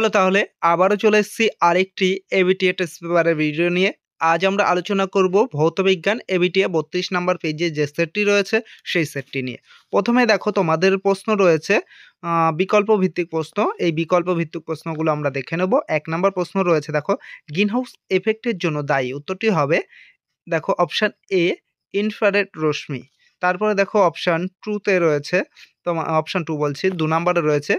চলো তাহলে আবারও চলে এসেছি আরেকটি এবিটিএ টেস্ট পেপারের ভিডিও নিয়ে। আজ আমরা আলোচনা করব ভৌতবিজ্ঞান এবিটিএ 32 নাম্বার পেজে যে সেটটি রয়েছে সেই সেটটি নিয়ে। প্রথমে দেখো তোমাদের প্রশ্ন রয়েছে বিকল্প ভিত্তিক প্রশ্ন। এই বিকল্প ভিত্তিক প্রশ্নগুলো আমরা দেখে নেব। 1 নাম্বার প্রশ্ন রয়েছে, দেখো গ্রিনহাউস এফেক্টের জন্য দায়ী। উত্তরটি হবে দেখো অপশান এ ইনফ্রারেড রশ্মি। তারপরে দেখো অপশান 2 তে রয়েছে, তোমার অপশান 2 বলছি, 2 নাম্বারে রয়েছে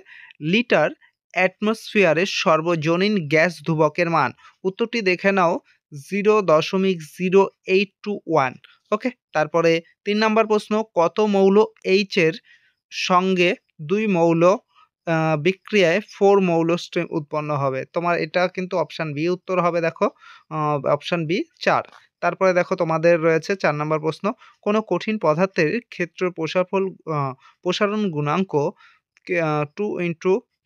লিটার অ্যাটমসফিয়ারের সর্বজনীন গ্যাস ধ্রুবকের মান। উত্তরটি দেখে নাও 0.0821। ওকে, তারপরে 3 নাম্বার প্রশ্ন, কত মৌল এইচ এর সঙ্গে 2 মৌল বিক্রিয়ায় 4 মৌল স্ট্রিম উৎপন্ন হবে? তোমার এটা কিন্তু অপশান বি উত্তর হবে, দেখো অপশান বি 4। তারপরে দেখো তোমাদের রয়েছে 4 নাম্বার প্রশ্ন, কোনো কঠিন পদার্থের ক্ষেত্র প্রসারণ গুণাঙ্ক 2 ×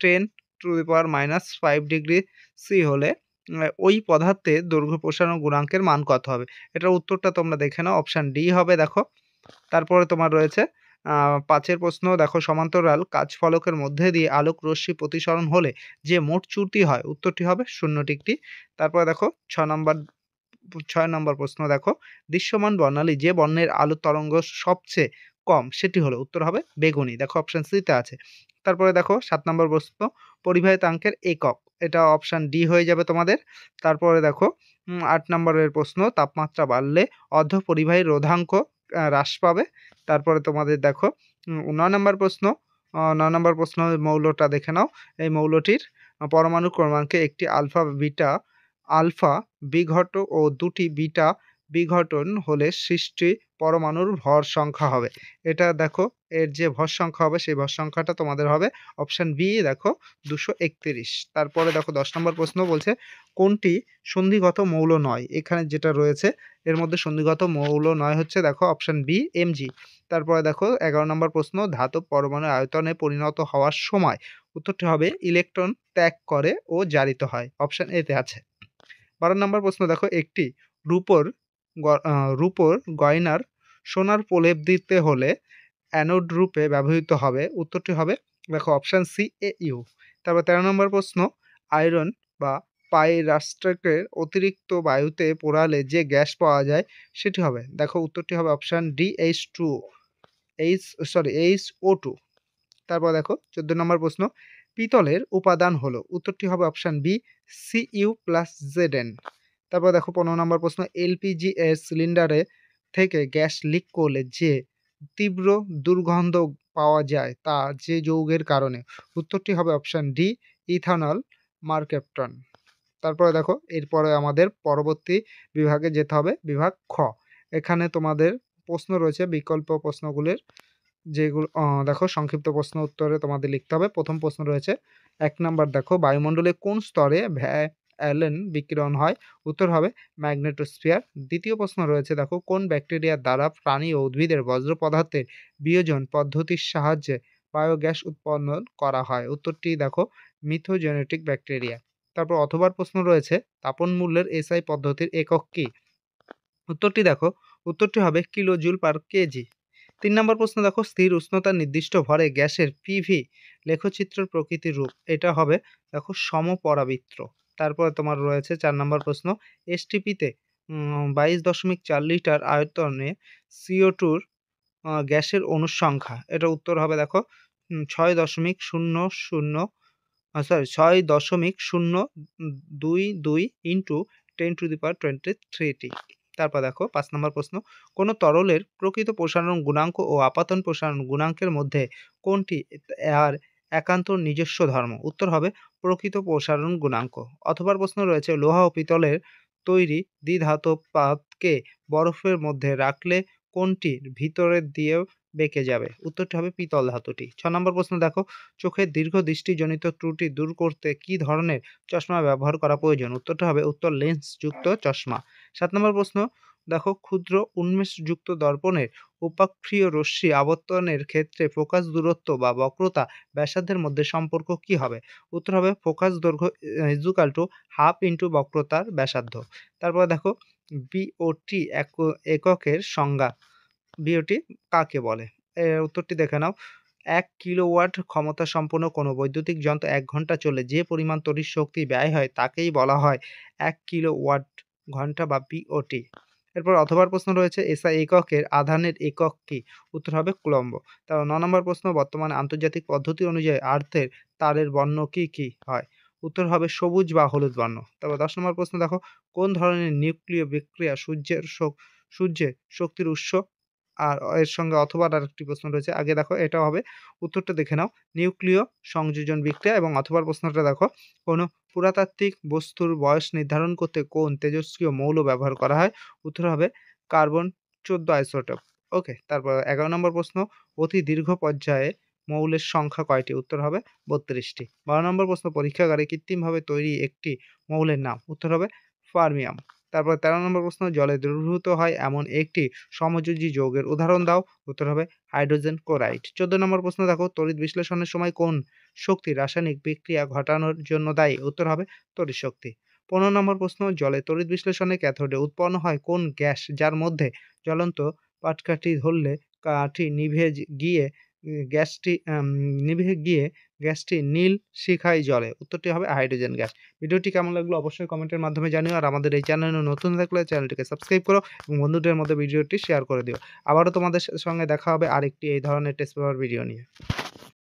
10⁻⁻5 ডিগ্রি সি হলে ওই পদার্থের দৈর্ঘ্য প্রসারণ গুণাঙ্কের মান কত হবে? এটার উত্তরটা তোমরা দেখে নাও, অপশান ডি হবে দেখো। তারপরে তোমার রয়েছে 5 এর প্রশ্ন, দেখো সমান্তরাল কাচ ফলকের মধ্যে দিয়ে আলোক রশ্মি প্রতিসরণ হলে যে মোট চ্যুতি হয়, উত্তরটি হবে 0 ডিগ্রি। তারপরে দেখো 6 নম্বর প্রশ্ন, দেখো দৃশ্যমান বর্ণালী যে বর্ণের আলোর তরঙ্গ সবচেয়ে কম সেটি হলো, উত্তর হবে বেগুনি, দেখো অপশান সিতে আছে। তারপরে দেখো 7 নম্বর প্রশ্ন, পরিবাহিতাঙ্কের একক, এটা অপশান ডি হয়ে যাবে তোমাদের। তারপরে দেখো 8 নম্বরের প্রশ্ন, তাপমাত্রা বাড়লে অর্ধপরিবাহী রোধাঙ্ক হ্রাস পাবে। তারপরে তোমাদের দেখো 9 নম্বর প্রশ্ন, 9 নম্বর প্রশ্ন মৌলটা দেখে নাও। এই মৌলটির পরমাণু ক্রমাঙ্কে একটি আলফা বিঘটক ও 2টি বিটা বিঘটন হলে সৃষ্টি পরমাণুর ভর সংখ্যা হবে। এটা দেখো এর যে ভর সংখ্যা হবে সেই ভর সংখ্যাটা তোমাদের হবে অপশান বি, দেখো 231। তারপরে দেখো 10 নম্বর প্রশ্ন বলছে কোনটি সন্ধিগত মৌল নয়? এখানে যেটা রয়েছে এর মধ্যে সন্ধিগত মৌল নয় হচ্ছে দেখো অপশান বি এমজি। তারপরে দেখো 11 নম্বর প্রশ্ন, ধাতব পরমাণুর আয়তনে পরিণত হওয়ার সময়, উত্তরটি হবে ইলেকট্রন ত্যাগ করে ও জারিত হয়, অপশান এতে আছে। 12 নম্বর প্রশ্ন, দেখো একটি রূপোর গয়নার সোনার প্রলেপ দিতে হলে অ্যানোড রূপে ব্যবহৃত হবে, উত্তরটি হবে দেখো অপশান সি এ ইউ। তারপর 13 নম্বর প্রশ্ন, আয়রন বা পাইরাস্ট্রেটের অতিরিক্ত বায়ুতে পোড়ালে যে গ্যাস পাওয়া যায় সেটি হবে, দেখো উত্তরটি হবে অপশান ডি HO2। তারপর দেখো 14 নম্বর প্রশ্ন, পিতলের উপাদান হলো, উত্তরটি হবে অপশান বি Cu+Zn। তারপর দেখো 15 নম্বর প্রশ্ন, এলপিজি এর সিলিন্ডারে থেকে গ্যাস লিক করলে যে তীব্র দুর্গন্ধ পাওয়া যায় তা যে যৌগের কারণে, উত্তরটি হবে অপশান ডি ইথানল মার্কেপটন। তারপরে দেখো এরপরে আমাদের পরবর্তী বিভাগে যেতে হবে, বিভাগ খ। এখানে তোমাদের প্রশ্ন রয়েছে বিকল্প প্রশ্নগুলির, যেগুলো দেখো সংক্ষিপ্ত প্রশ্ন উত্তরে তোমাদের লিখতে হবে। প্রথম প্রশ্ন রয়েছে 1 নাম্বার, দেখো বায়ুমণ্ডলে কোন স্তরে অ্যালেন বিকিরণ হয়, উত্তর হবে ম্যাগনেটোস্ফিয়ার। দ্বিতীয় প্রশ্ন রয়েছে, দেখো কোন ব্যাকটেরিয়ার দ্বারা প্রাণী ও উদ্ভিদের বজ্র পদার্থের বিয়োজন পদ্ধতির সাহায্যে বায়োগ্যাস উৎপন্ন করা হয়, উত্তরটি দেখো মিথোজেনেটিক ব্যাকটেরিয়া। তারপর অথবার প্রশ্ন রয়েছে, তাপন মূল্যের এসআই পদ্ধতির একক কি, উত্তরটি হবে কিলোজুল পার কেজি। 3 নম্বর প্রশ্ন, দেখো স্থির উষ্ণতার নির্দিষ্ট ভরে গ্যাসের পিভি লেখচিত্রের প্রকৃতির রূপ, এটা হবে দেখো সমপরাবৃত্ত। তারপরে তোমার রয়েছে 4 নম্বর প্রশ্ন, এসটিপিতে 22.4 লিটার আয়তনে CO2 গ্যাসের অণুর সংখ্যা, এটা উত্তর হবে দেখো 6.022 ইন্টু 10⁻23টি। তারপর দেখো 5 নম্বর প্রশ্ন, কোন তরলের প্রকৃত প্রসারণ গুণাঙ্ক ও আপাতন প্রসারণ গুণাঙ্কের মধ্যে কোনটি এর একান্ত নিজস্ব ধর্ম, উত্তর হবে প্রকৃত প্রসারণ গুণাঙ্ক। অথবা প্রশ্ন রয়েছে, লোহা ও পিতলের তৈরি দ্বিধাতব পাতকে বরফের মধ্যে রাখলে কোনটির ভিতরের দিয়েও বেঁকে যাবে, উত্তরটি হবে পিতল ধাতুটি। 6 নম্বর প্রশ্ন, দেখো চোখের দীর্ঘ দৃষ্টিজনিত ত্রুটি দূর করতে কি ধরনের চশমা ব্যবহার করা প্রয়োজন, উত্তরটা হবে উত্তর লেন্স যুক্ত চশমা। 7 নম্বর প্রশ্ন, দেখো ক্ষুদ্র উন্মেষযুক্ত দর্পণের উপাক্ষীয় রশ্মি আবর্তনের ক্ষেত্রে ফোকাস দূরত্ব বা বক্রতা ব্যাসার্ধের মধ্যে সম্পর্ক কি হবে, উত্তর হবে ফোকাস দৈর্ঘ্য ½ ইন্টু বক্রতার ব্যাসার্ধ। তারপর দেখো বিওটি এককের সংজ্ঞা, বিওটি কাকে বলে, এর উত্তরটি দেখে নাও। 1 কিলোওয়াট ক্ষমতা সম্পন্ন কোনো বৈদ্যুতিক যন্ত্র 1 ঘন্টা চললে যে পরিমাণ তড়িৎ শক্তি ব্যয় হয় তাকেই বলা হয় 1 কিলোওয়াট ঘন্টা বা বিওটি। এরপর অথবার প্রশ্ন রয়েছে এসআই এককের আধানের একক কি? উত্তর হবে কুলম্ব। তারপর ৯ নম্বর প্রশ্ন বর্তমানে আন্তর্জাতিক পদ্ধতি অনুযায়ী আর্থের তারের বর্ণ কি হয়? উত্তর হবে সবুজ বা হলুদ বর্ণ। তারপর ১০ নম্বর প্রশ্ন দেখো, কোন ধরনের নিউক্লিয় বিক্রিয়া সূর্যের শক্তির উৎস? আর এর সঙ্গে অথবার আরেকটি প্রশ্ন রয়েছে। আগে দেখো এটা হবে, উত্তরটা দেখে নাও। নিউক্লিয় সংযোজন বিক্রিয়া এবং অথবার প্রশ্নটা দেখো, কোনো পুরাতাত্ত্বিক বস্তুর বয়স নির্ধারণ করতে কোন তেজস্ক্রিয় মৌল ব্যবহার করা হয়? উত্তর হবে কার্বন 14 আইসোটোপ। ওকে। তারপর ১১ নম্বর প্রশ্ন, অতি দীর্ঘ পর্যায়ে মৌলের সংখ্যা কয়টি? উত্তর হবে ৩২ টি। ১২ নম্বর প্রশ্ন, পরীক্ষাগারে কৃত্রিমভাবে তৈরি একটি মৌলের নাম? উত্তর হবে ফার্মিয়াম। তারপর ১৩ নম্বর প্রশ্ন, জলে দ্রবীভূত হয় এমন একটি সমযোজী যৌগের উদাহরণ দাও? উত্তর হবে হাইড্রোজেন ক্লোরাইড। ১৪ নম্বর প্রশ্ন দেখো, তড়িৎ বিশ্লেষণের সময় কোন শক্তি রাসায়নিক বিক্রিয়া ঘটানোর জন্য দায়ী? উত্তর হবে তড়িৎ শক্তি। ১৫ নম্বর প্রশ্ন, জলে তড়িৎ বিশ্লেষণে ক্যাথোডে উৎপন্ন হয় কোন গ্যাস যার মধ্যে জ্বলন্ত পাটকাঠি ধরলে কাঠি গিয়ে নিভে গিয়ে গ্যাসটি নীল শিখায় জ্বলে? উত্তরটি হবে হাইড্রোজেন গ্যাস। ভিডিওটি কেমন লাগলো অবশ্যই কমেন্টের মাধ্যমে জানিও। আর আমাদের এই চ্যানেলে নতুন থাকলে চ্যানেলটিকে সাবস্ক্রাইব করো এবং বন্ধুদের মধ্যে ভিডিওটি শেয়ার করে দিও। আবারও তোমাদের সঙ্গে দেখা হবে আরেকটি এই ধরনের টেস্ট পেপার ভিডিও নিয়ে।